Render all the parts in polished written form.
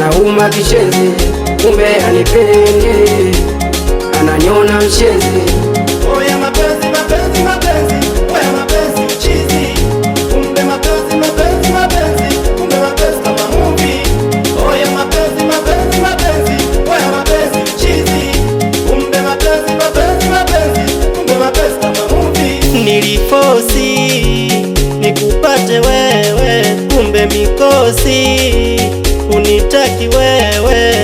anauma kishenzi, kumbe anipendi, ananyona mshenzi. Oya mapenzi, mapenzi, mapenzi, oya mapenzi uchizi. Kumbe mapenzi, mapenzi, mapenzi, kumbe mapenzi kama movie. Oya mapenzi, mapenzi, mapenzi, oya mapenzi uchizi. Kumbe mapenzi, mapenzi, mapenzi, kumbe mapenzi kama movie. Nilifosi nikupate wewe, kumbe mikosi unitaki wewe.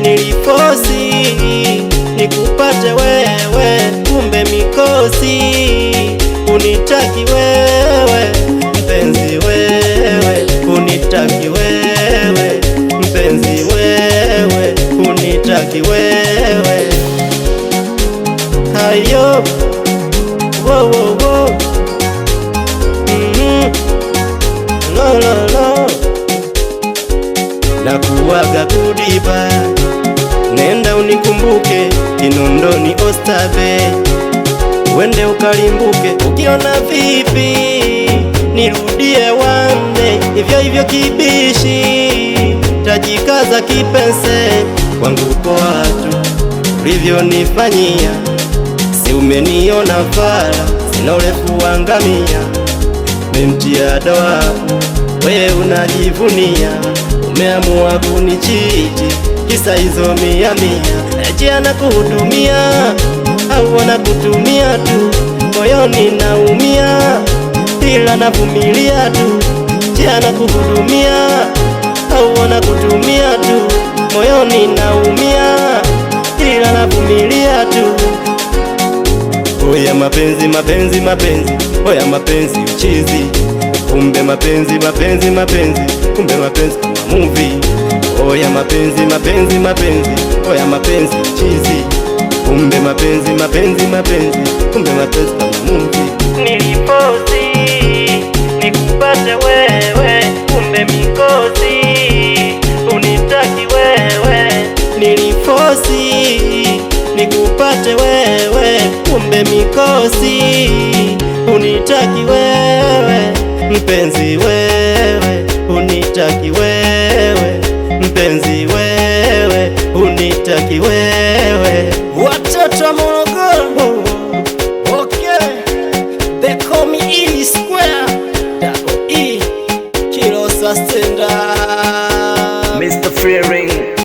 Nilifosi nikupate wewe, kumbe mikosi unitaki wewe. Mpenzi wewe unitaki wewe, mpenzi wewe unitaki wewe. Hayo wo wo wo, lo lo lo, nakuwaga kudiba, nenda unikumbuke Kinondoni Oysterbay, wende ukalimbuke. Ukiona vipi nirudie wande, hivyo hivyo kibishi tajikaza kipense. Kwangu poa tu ulivyonifanyia, si umeniona fala, sina urefu wa ngamia. Memtia doa wewe unajivunia, umeamua kunichiti kisa hizo mia mia. Je, anakuhudumia au anakutumia tu? Moyoni naumia ila navumilia tu. Je, anakuhudumia au anakutumia tu? Moyoni naumia ila navumilia tu. Oya mapenzi, mapenzi, mapenzi, oya mapenzi uchizi. Kumbe mapenzi, mapenzi, mapenzi, kumbe mapenzi kama movie. Oya mapenzi, mapenzi, mapenzi, oya mapenzi uchizi. Kumbe mapenzi, mapenzi, mapenzi, kumbe mapenzi kama movie. Nilifosi nikupate wewe, kumbe mikosi unitaki wewe. Nilifosi nikupate wewe, kumbe mikosi unitaki wewe. Mpenzi wewe unitaki wewe, mpenzi wewe unitaki wewe.